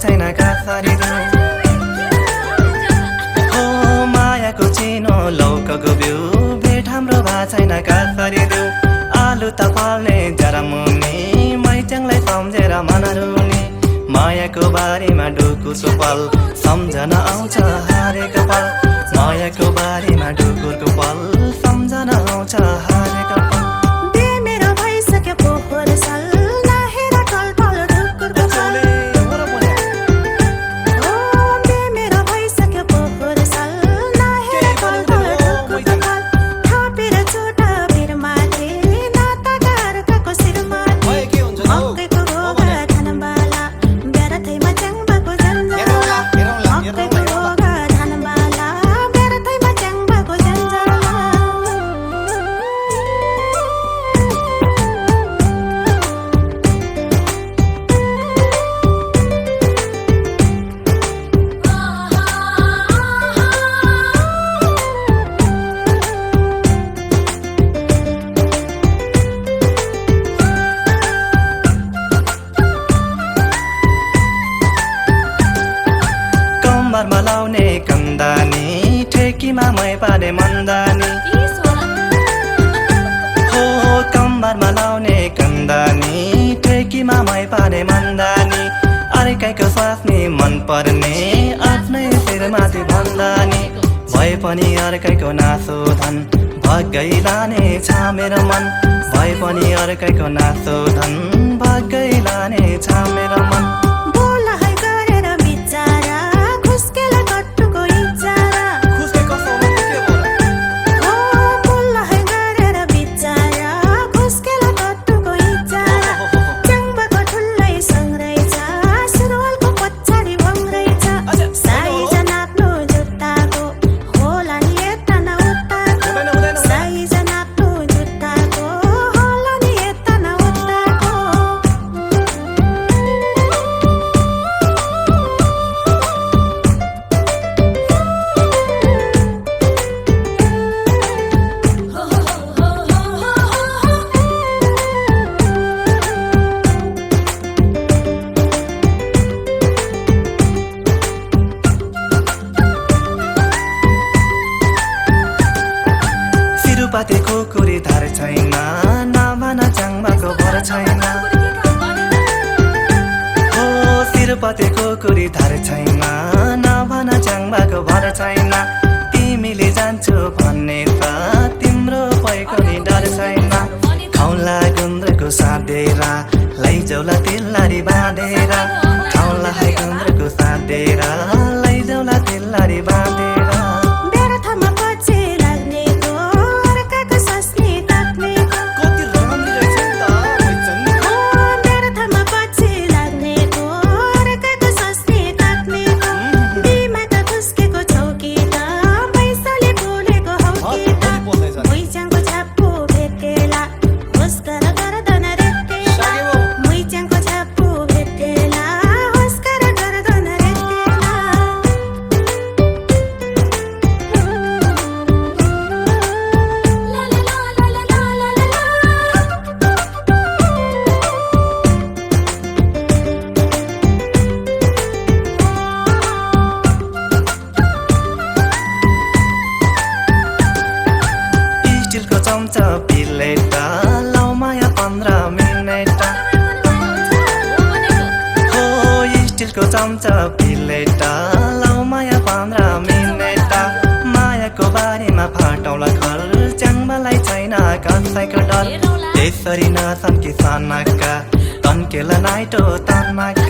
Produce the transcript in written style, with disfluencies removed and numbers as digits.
छैन कसरी देऊ हो मायाको चिनो लौकको बिउ भेट हाम्रो भा छैन कसरी देऊ आलु त फल्ने जरा मुनि मैचाङलाई सम्झेर मन रुने मायाको बारेमा ढुकुरको पल सम्झना आउँछ हारेको पल मायाको बारेमा ढुकुरको पल सम्झना आउँछ हारेको पल बे मेरो भइसक्यो पोखर सल नहेर टलटल ढुकुरको पल ओ बे मेरो भइसक्यो पोखर सल नहेर टलटल ढुकुरको पल थपेर छोटा भिर माथे नाताका अर्काको शिर माथे मकैको भोगा धानबाला बेरथैमा च्याङ्बाको जन्जला मकैको भोगा धानबाला बेरथैमा च्याङ्बाको जन्जला कम्मरमा लाउने कन्दानी ठेकीमा मै पारे मन्दानी हो कम्मरमा लाउने कन्दानी ठेकीमा मै पारे मन्दानी अर्कैको स्वास्नी मन पर्ने आफ्नै शिरमाथि भन्दानी भए पनि अर्कैको नासो धन भग्गै लाने छ मेरो मन भए पनि अर्कैको नासो धन भग्गै लाने छ मेरो मन बोला है गरेर बिचारा खुस्केला कट्टुको इचारा ओ बोला है गरेर बिचारा खुस्केला कट्टुको इचारा च्याङ्बाको ठुलै सँग रहेछ सुरुवालको पछाडि भङ रहेछ साइज नाप्नु जुत्ताको होला नि यता न उताको साइज नाप्नु जुत्ताको होला नि यता न उताको सिरुपाते खुकुरी धार छैन नभन च्याङ्बाको भर छैन हो सिरुपाते खुकुरी धार छैन नभन च्याङ्बाको भर छैन तिमीले जान्छु भन्ने त तिम्रो पैको नि डर छैन खाउला गुन्द्रको साँधेर लैजाउला तिल्लारी बाँधेर खाउला है गुन्द्रको साँधेर लैजाउला तिल्लारी बाँधेर बेरथमा पछि लाग्नेको अर्काको सस्नी ताक्नेको बेरथमा पछि लाग्नेको अर्काको सस्नी ताक्नेको बिमा त खुस्केको छौकी त पैसाले बोलेको हौ कि त मैच्याङको छाप्पु भेटेला होस्कर गर्दैन रेटेला मैच्याङको छाप्पु भेटेला होस्कर गर्दैन रेटेला स्टिलको चम्चा प्लेट लाउ माया 15 मिनेट हो स्टिलको चम्चा प्लेट लाउ माया 15 मिनेट मायाको बारेमा फाटौला घर च्याङ्बालाई छैन कसैको डर त्यसरी नसम्की सनका तन्केला नाइटो तन्माका